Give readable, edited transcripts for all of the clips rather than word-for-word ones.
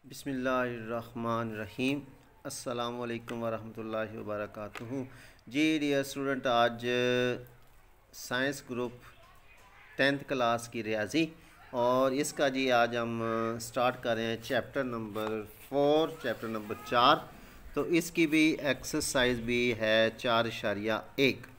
बिस्मिल्लाहिर्रहमानिर्रहीम। अस्सलामुअलैकुम वरहमतुल्लाहि वबरकातुहू। जी डियर स्टूडेंट, आज साइंस ग्रुप 10th क्लास की रियाजी और इसका जी आज हम स्टार्ट कर रहे हैं चैप्टर नंबर 4, चैप्टर नंबर 4। तो इसकी भी एक्सरसाइज भी है 4.1।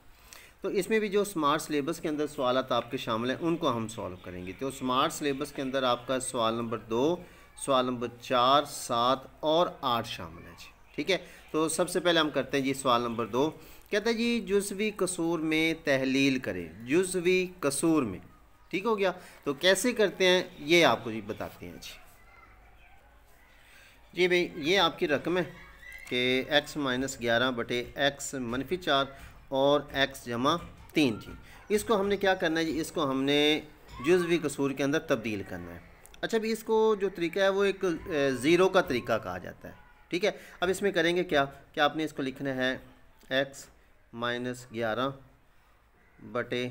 तो इसमें भी जो स्मार्ट सिलेबस के अंदर सवालात आपके शामिल हैं उनको हम सॉल्व करेंगे। तो स्मार्ट सिलेबस के अंदर आपका सवाल नंबर 2, सवाल नंबर 4, 7 और 8 शामिल है जी। ठीक है, तो सबसे पहले हम करते हैं जी सवाल नंबर 2। कहता है जी जुज़वी कसूर में तहलील करें। जुज़वी कसूर में, ठीक हो गया। तो कैसे करते हैं ये आपको जी बताते हैं जी। जी भाई, ये आपकी रकम है कि x - 11 बटे x - 4 और x जमा 3 जी। इसको हमने क्या करना है जी, इसको हमने जुज़वी कसूर के अंदर तब्दील करना है। अच्छा, भी इसको जो तरीका है वो एक ज़ीरो का तरीका कहा जाता है। ठीक है, अब इसमें करेंगे क्या कि आपने इसको लिखना है x - 11 बटे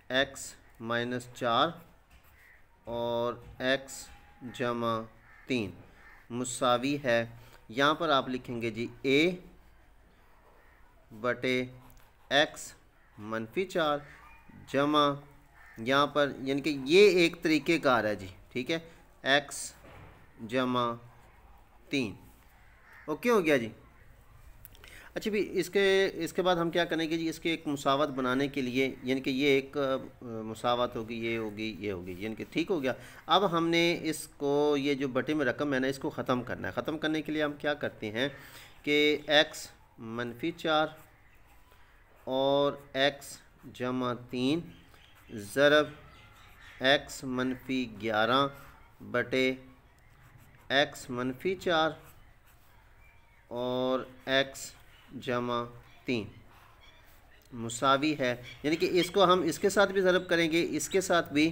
x - 4 और x जमा 3 मुसावी है। यहाँ पर आप लिखेंगे जी a बटे x - 4 जमा, यहाँ पर यानी कि ये एक तरीक़ेकार है जी। ठीक है, x जमा 3। ओके हो गया जी। अच्छा भी इसके बाद हम क्या करेंगे जी, इसके एक मुसावत बनाने के लिए, यानी कि ये एक मुसावत होगी, ये होगी, ये होगी, यानी कि ठीक हो गया। अब हमने इसको, ये जो बटे में रकम है ना, इसको ख़त्म करना है। ख़त्म करने के लिए हम क्या करते हैं कि x - 4 और x जमा 3 ज़रब x - 11 बटे x - 4 और x जमा 3 मुसावी है, यानी कि इसको हम इसके साथ भी ज़रब करेंगे, इसके साथ भी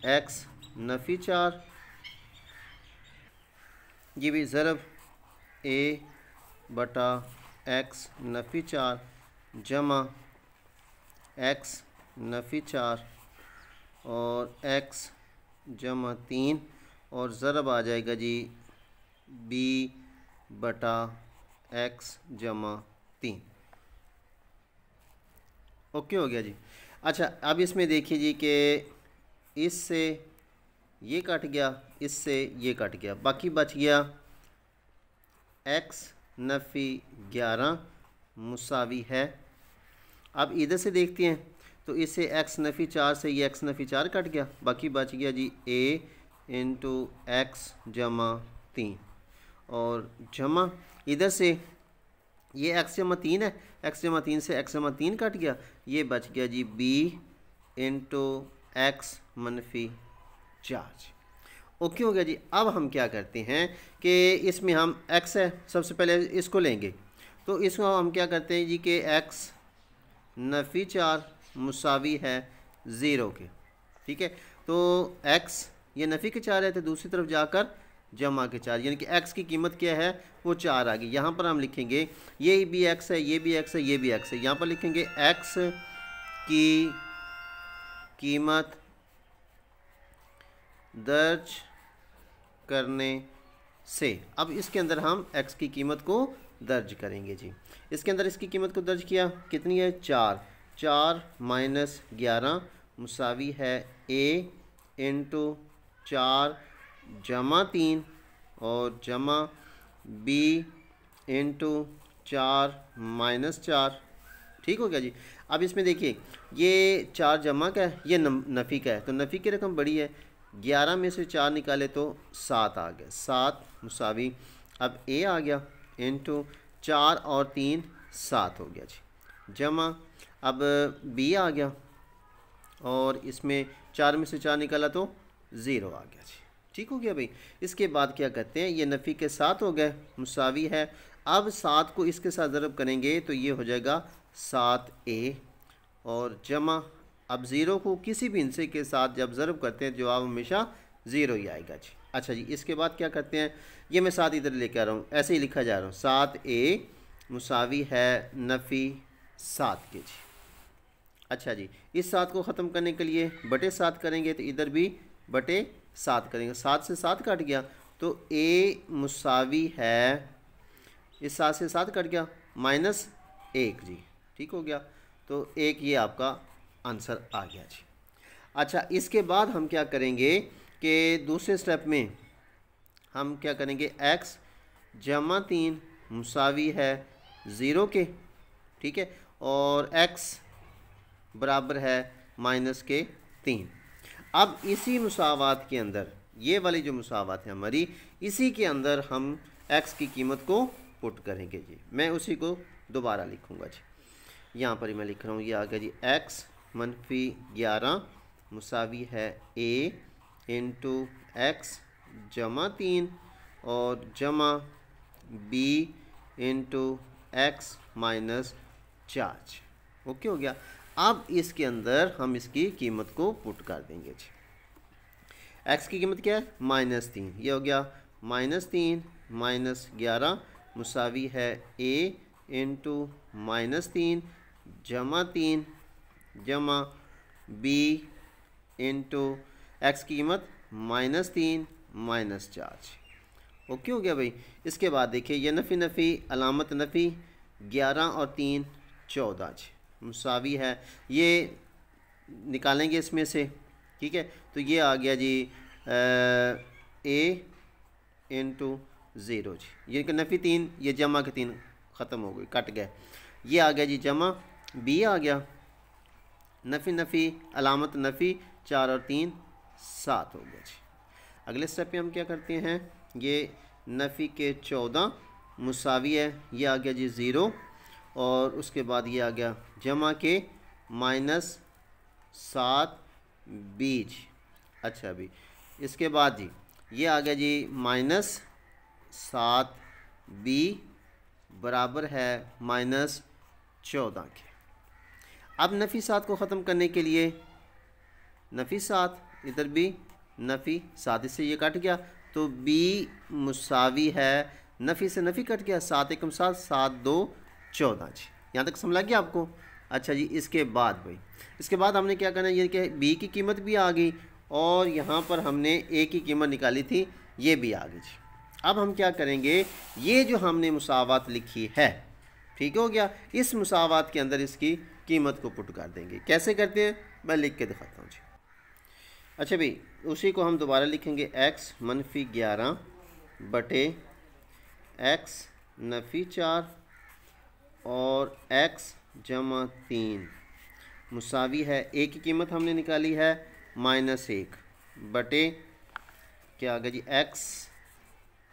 x - 4 ये भी ज़रब a बटा x - 4 जमा x - 4 और x जमा 3 और ज़रब आ जाएगा जी b बटा x जमा 3। ओके हो गया जी। अच्छा, अब इसमें देखिए जी कि इससे ये कट गया, इससे ये कट गया, बाकी बच गया x - 11 मुसावी है। अब इधर से देखते हैं तो इससे x - 4 से ये x - 4 कट गया, बाकी बच गया जी a इंटू x जमा 3 और जमा इधर से ये x जमा 3 है, x जमा 3 से x जमा 3 कट गया, ये बच गया जी b इंटू x - 4। ओके हो गया जी। अब हम क्या करते हैं कि इसमें हम x है, सबसे पहले इसको लेंगे। तो इसको हम क्या करते हैं जी कि x - 4 मुसावी है 0 के। ठीक है, तो x ये नफ़ी के 4 है, तो दूसरी तरफ जाकर जमा के 4, यानी कि x की कीमत क्या है, वो 4 आ गई। यहाँ पर हम लिखेंगे ये भी x है, ये भी x है, ये भी x है। यहाँ पर लिखेंगे x की कीमत दर्ज करने से। अब इसके अंदर हम x की कीमत को दर्ज करेंगे जी। इसके अंदर इसकी कीमत को दर्ज किया, कितनी है 4। 4 - 11 मुसावी है a इंटू 4 जमा 3 और जमा b इंटू 4 - 4। ठीक हो गया जी। अब इसमें देखिए ये 4 जमा का है, ये नफ़ी का है, तो नफ़ी की रकम बड़ी है। 11 में से 4 निकाले तो 7 आ गया, 7 मुसावी अब a आ गया इंटू 4 और 3 7 हो गया जी, जमा अब b आ गया और इसमें 4 में से 4 निकाला तो 0 आ गया जी। ठीक हो गया भाई। इसके बाद क्या करते हैं, ये नफ़ी के 7 हो गए मुसावी है। अब 7 को इसके साथ ज़रब करेंगे तो ये हो जाएगा 7a और जमा, अब 0 को किसी भी हिस्से के साथ जब ज़रब करते हैं जवाब हमेशा 0 ही आएगा जी। अच्छा जी, इसके बाद क्या करते हैं, ये मैं 7 इधर लेके आ रहा हूँ, ऐसे ही लिखा जा रहा हूँ। 7a मुसावी है नफ़ी 7 के जी। अच्छा जी, इस 7 को ख़त्म करने के लिए बटे 7 करेंगे, तो इधर भी बटे 7 करेंगे। 7 से 7 कट गया तो a मुसावी है, इस 7 से 7 कट गया, -1 जी, ठीक हो गया। तो 1 ये आपका आंसर आ गया जी। अच्छा, इसके बाद हम क्या करेंगे कि दूसरे स्टेप में हम क्या करेंगे, x जमा 3 मुसावी है 0 के, ठीक है, और x बराबर है -3। अब इसी मुसावात के अंदर, ये वाली जो मुसावात है हमारी, इसी के अंदर हम x की कीमत को पुट करेंगे जी। मैं उसी को दोबारा लिखूँगा जी, यहाँ पर ही मैं लिख रहा हूँ, ये आ गया जी x -11 मुसावी है a इंटू एक्स जमा 3 और जमा b इंटू एक्स -4। ओके हो गया। अब इसके अंदर हम इसकी कीमत को पुट कर देंगे जी। x की कीमत क्या है, -3, ये हो गया -3 -11 मुसावी है a इंटू -3 जमा 3 जमा b इंटू एक्स की कीमत -3 -4। ओके हो गया भाई। इसके बाद देखिए, ये नफ़ी नफ़ी अलामत नफ़ी 11 और 3 14 मुसावी है, ये निकालेंगे इसमें से, ठीक है। तो ये आ गया जी a इंटू 0 जी, ये नफ़ी 3, ये जमा के 3 ख़त्म हो गई, कट गए। ये आ गया जी जमा b आ गया, नफ़ी नफ़ी अलामत नफ़ी 4 और 3 7 हो गया जी। अगले स्टेप पे हम क्या करते हैं, ये नफ़ी के 14 मुसावी है, ये आ गया जी 0, और उसके बाद ये आ गया जमा के -7 बीज। अच्छा अभी इसके बाद जी ये आ गया जी -7 b बराबर है -14 के। अब नफ़ी 7 को ख़त्म करने के लिए नफ़ी 7, इधर भी नफ़ी 7, इससे ये कट गया, तो b मुसावी है, नफ़ी से नफ़ी कट गया, 7 एकम 7 7 2 14 जी। यहाँ तक समझ लग गया आपको। अच्छा जी, इसके बाद भाई, इसके बाद हमने क्या करना है, ये कि b की कीमत भी आ गई और यहाँ पर हमने a की कीमत निकाली थी, ये भी आ गई जी। अब हम क्या करेंगे, ये जो हमने मुसावात लिखी है, ठीक हो गया, इस मुसावात के अंदर इसकी कीमत को पुट कर देंगे। कैसे करते हैं, मैं लिख के दिखाता हूँ जी। अच्छा भाई, उसी को हम दोबारा लिखेंगे, x -11 बटे x -4 और x जमा 3 मुसावी है, a की कीमत हमने निकाली है -1 बटे क्या आ गया जी x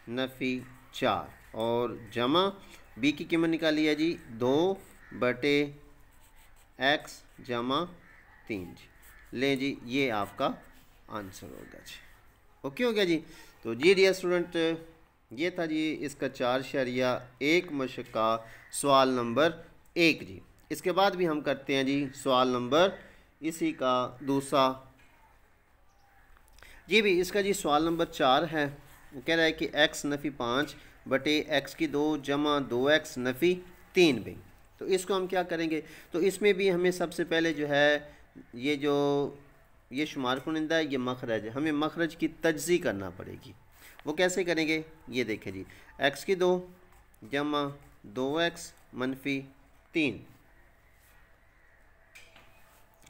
-4 और जमा b की कीमत निकाली है जी 2 बटे x जमा 3 जी। ले जी, ये आपका आंसर होगा जी। ओके हो गया जी। तो जी डियर स्टूडेंट, ये था जी इसका 4.1 मशक का सवाल नंबर 1 जी। इसके बाद भी हम करते हैं जी सवाल नंबर इसी का दूसरा जी भी। इसका जी सवाल नंबर 4 है, वो कह रहा है कि x -5 बटे x की 2 जमा 2x -3 भी। तो इसको हम क्या करेंगे, तो इसमें भी हमें सबसे पहले जो है ये शुमार कुनिंदा है, ये मखरज है, हमें मखरज की तजज़ी करना पड़ेगी। वो कैसे करेंगे, ये देखें जी, x की 2 जमा 2x -3।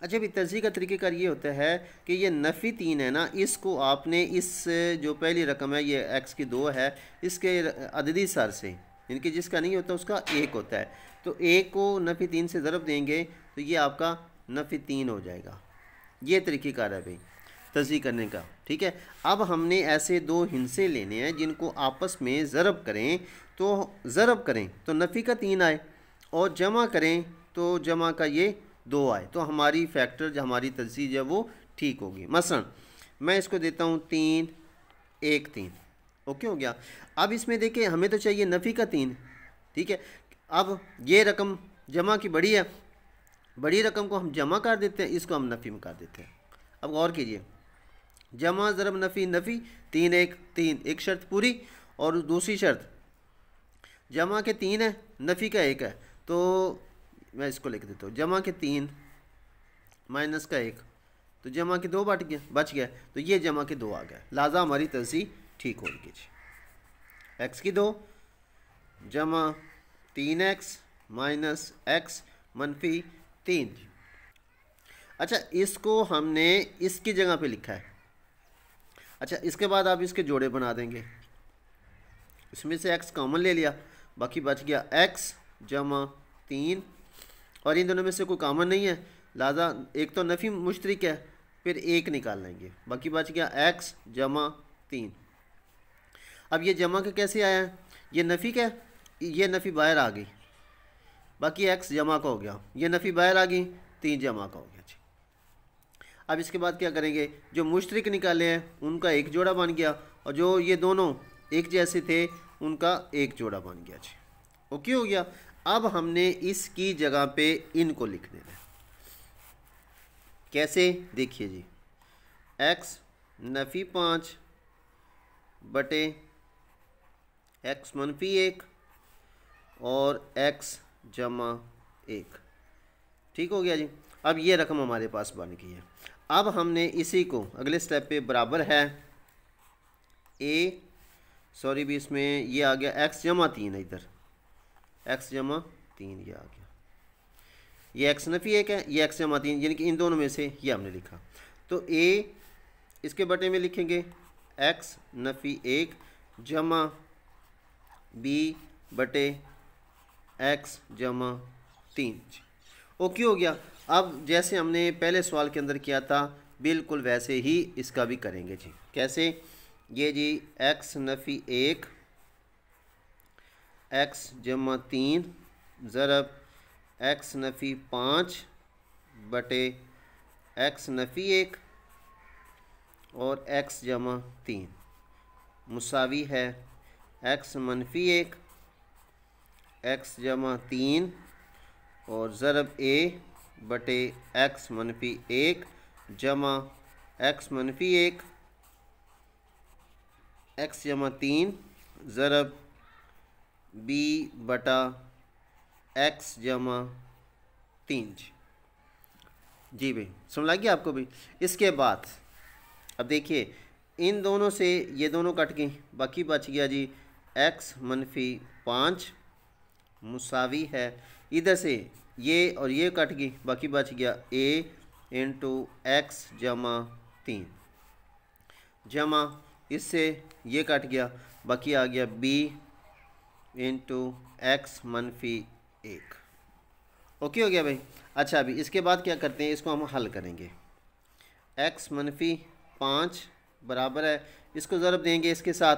अच्छा भी तजज़ी का तरीक़ेकार ये होता है कि ये नफ़ी 3 है ना, इसको आपने इस जो पहली रकम है, ये x की 2 है, इसके अददी सर से, यानी कि जिसका नहीं होता उसका 1 होता है, तो 1 को नफ़ी 3 से ज़रब देंगे तो ये आपका नफ़ी 3 हो जाएगा। ये तरीक़ेकार है भाई तजज़ी करने का, ठीक है। अब हमने ऐसे 2 हिस्से लेने हैं जिनको आपस में ज़रब करें, तो ज़रब करें तो नफ़ी का 3 आए और जमा करें तो जमा का ये 2 आए, तो हमारी फैक्टर जो हमारी तजज़ी है वो ठीक होगी। मसलन मैं इसको देता हूँ 3 1 3। ओके हो गया। अब इसमें देखिए हमें तो चाहिए नफ़ी का 3, ठीक है। अब ये रकम जमा की बड़ी है, बड़ी रकम को हम जमा कर देते हैं, इसको हम नफ़ी में कर देते हैं। अब गौर कीजिए, जमा ज़रब नफ़ी नफ़ी 3 1 3, एक शर्त पूरी, और दूसरी शर्त जमा के 3 है नफ़ी का 1 है, तो मैं इसको लिख देता हूँ, जमा के 3 माइनस का 1, तो जमा के 2 बच गया, तो ये जमा के 2 आ गया, लिहाजा हमारी तजज़ी ठीक होगी जी। एक्स की 2 जमा 3x माइनस एक्स मनफी 3। अच्छा, इसको हमने इसकी जगह पे लिखा है। अच्छा, इसके बाद आप इसके जोड़े बना देंगे, इसमें से x कॉमन ले लिया, बाकी बच गया x जमा 3, और इन दोनों में से कोई कॉमन नहीं है, लिहाजा एक तो नफ़ी मुश्तरिक है, फिर एक निकाल लेंगे, बाकी बच गया x जमा 3। अब ये जमा का कैसे आया है, ये नफ़ी का, ये नफ़ी बाहर आ गई, बाकी x जमा का हो गया, ये नफ़ी बाहर आ गई, 3 जमा का हो गया जी। अब इसके बाद क्या करेंगे, जो मुश्तरिक निकाले हैं उनका एक जोड़ा बन गया, और जो ये दोनों एक जैसे थे उनका एक जोड़ा बन गया जी। ओके हो गया। अब हमने इसकी जगह पे इनको लिख देना है। कैसे, देखिए जी, x नफ़ी 5 बटे x मनफी 1 और x जमा 1, ठीक हो गया जी। अब ये रकम हमारे पास बन गई है। अब हमने इसी को अगले स्टेप पे बराबर है सॉरी भी इसमें ये आ गया x जमा 3 है, इधर x जमा 3 ये आ गया, ये x नफ़ी 1 है, ये x जमा 3, यानी कि इन दोनों में से ये हमने लिखा। तो a इसके बटे में लिखेंगे x नफ़ी 1 जमा b बटे x जमा 3। ओके हो गया। अब जैसे हमने पहले सवाल के अंदर किया था बिल्कुल वैसे ही इसका भी करेंगे जी। कैसे, ये जी x नफ़ी 1 x जमा 3 ज़रब x नफ़ी 5 बटे x नफ़ी 1 और x जमा 3 मुसावी है x मनफी 1 x जमा 3 और ज़रब a बटे x मनफी 1 जमा x मनफी 1 x जमा 3 ज़रब b बटा x जमा 3 जी भाई, समझ लग गया आपको भी। इसके बाद अब देखिए, इन दोनों से ये दोनों कट गई, बाकी बच गया जी x मनफी 5 मुसावी है, इधर से ये और ये कट गई, बाकी बच गया a इंटू एक्स जमा 3 जमा इससे ये कट गया, बाकी आ गया b इंटू एक्स मनफी 1। ओके हो गया भाई। अच्छा, अभी इसके बाद क्या करते हैं, इसको हम हल करेंगे। x मनफी 5 बराबर है, इसको ज़रब देंगे इसके साथ।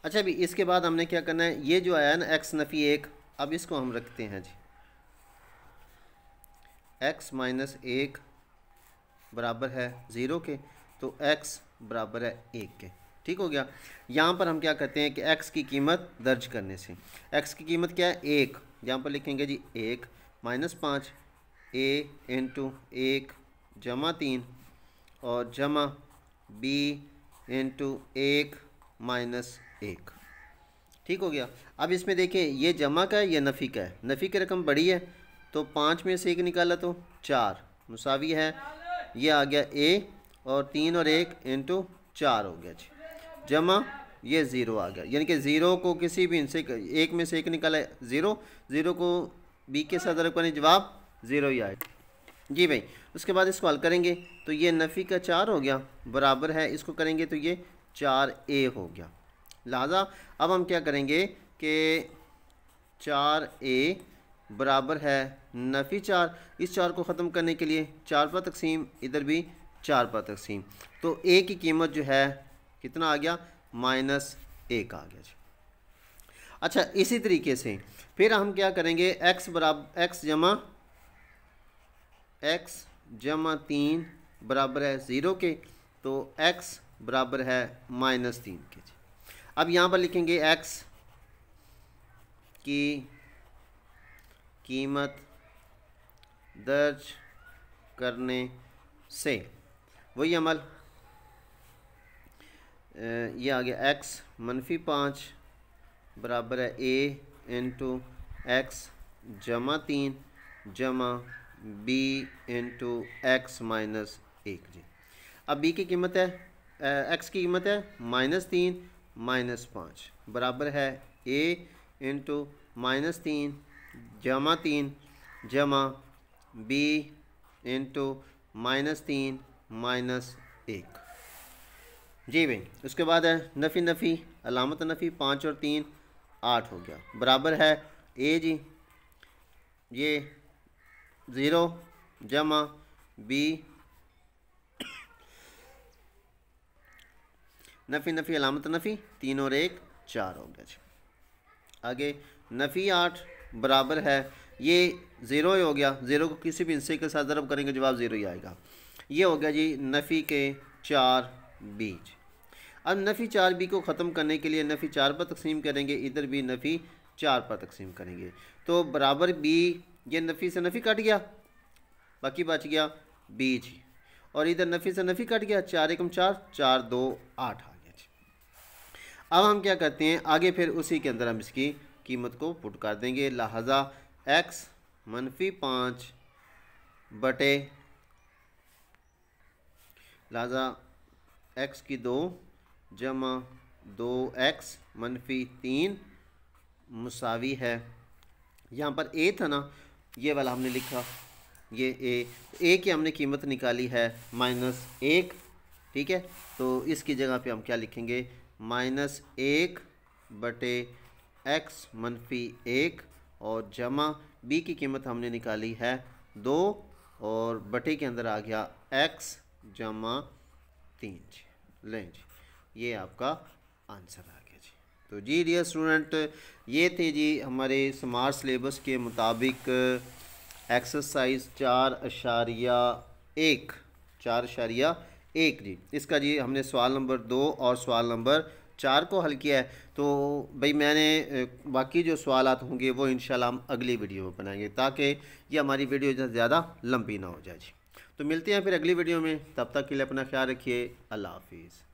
अच्छा, अभी इसके बाद हमने क्या करना है, ये जो आया ना x नफ़ी 1, अब इसको हम रखते हैं जी x माइनस 1 बराबर है 0 के, तो x बराबर है 1 के। ठीक हो गया। यहाँ पर हम क्या करते हैं कि x की कीमत दर्ज करने से, x की कीमत क्या है 1, यहाँ पर लिखेंगे जी 1 माइनस 5 a इंटू 1 जमा 3 और जमा b इंटू 1 माइनस 1। ठीक हो गया। अब इसमें देखें ये जमा का है, ये नफ़ी का है, नफ़ी की रकम बड़ी है तो 5 में से 1 निकाला तो 4 मुसावी है, ये आ गया a और 3 और 1 इंटू 4 हो गया जी, जमा ये 0 आ गया, यानी कि 0 को किसी भी इनसे एक में से 1 निकाला 0, 0 को b के साथ ज़रब करने जवाब 0 ही आएगा जी भाई। उसके बाद इसको हल करेंगे तो ये नफ़ी का 4 हो गया, बराबर है इसको करेंगे तो ये 4a हो गया। लिहाजा अब हम क्या करेंगे कि 4a बराबर है नफ़ी 4, इस 4 को ख़त्म करने के लिए 4 पर तकसीम, इधर भी 4 पर तकसीम, तो a की कीमत जो है कितना आ गया -1 आ गया जी। अच्छा, इसी तरीके से फिर हम क्या करेंगे, x बराबर x जमा 3 बराबर है 0 के, तो x बराबर है -3 के जी। अब यहाँ पर लिखेंगे x की कीमत दर्ज करने से, वही अमल, ये आ गया x मनफी 5 बराबर है a इंटू एक्स जमा 3 जमा b इंटू एक्स माइनस 1 जी। अब b की कीमत है एक्स की कीमत है -3 -5 बराबर है a इंटू -3 जमा 3 जमा b इंटू -3 -1 जी भाई। उसके बाद है नफ़ी नफ़ी अलामत नफ़ी 5 और 3 8 हो गया बराबर है ए जी ये 0 जमा बी नफ़ी नफ़ी अलामत नफ़ी 3 और 1 4 हो गया जी। आगे नफ़ी 8 बराबर है ये 0 ही हो गया, 0 को किसी भी हिस्से के साथ ज़रब करेंगे जवाब 0 ही आएगा। ये हो गया जी नफ़ी के 4 बीज। अब नफ़ी 4 बी को ख़त्म करने के लिए नफ़ी 4 पर तकसीम करेंगे, इधर भी नफ़ी 4 पर तकसीम करेंगे तो बराबर बी, ये नफ़ी से नफ़ी कट गया बाकी बच गया बी जी, और इधर नफ़ी से नफ़ी कट गया 4 एकम 4 4 2 8 आ गया जी। अब हम क्या करते हैं आगे फिर उसी के अंदर हम इसकी कीमत को पुट कर देंगे, लिहाजा x -5 बटे लिहाजा x की 2 जमा 2x -3 मुसावी है, यहाँ पर a था ना ये वाला हमने लिखा, ये a की हमने कीमत निकाली है -1 ठीक है, तो इसकी जगह पे हम क्या लिखेंगे -1 बटे x -1 और जमा b की कीमत हमने निकाली है 2 और बटे के अंदर आ गया x जमा 3 जी। लें जी ये आपका आंसर आ गया जी। तो जी डियर स्टूडेंट ये थे जी हमारे स्मार्ट सिलेबस के मुताबिक एक्सरसाइज 4.1 जी, इसका जी हमने सवाल नंबर 2 और सवाल नंबर 4 को हल किया है। तो भाई मैंने बाकी जो सवालात होंगे वो इंशाल्लाह हम अगली वीडियो में बनाएंगे ताकि ये हमारी वीडियो ज़्यादा लंबी ना हो जाए जी। तो मिलते हैं फिर अगली वीडियो में, तब तक के लिए अपना ख्याल रखिए। अल्लाह हाफिज़।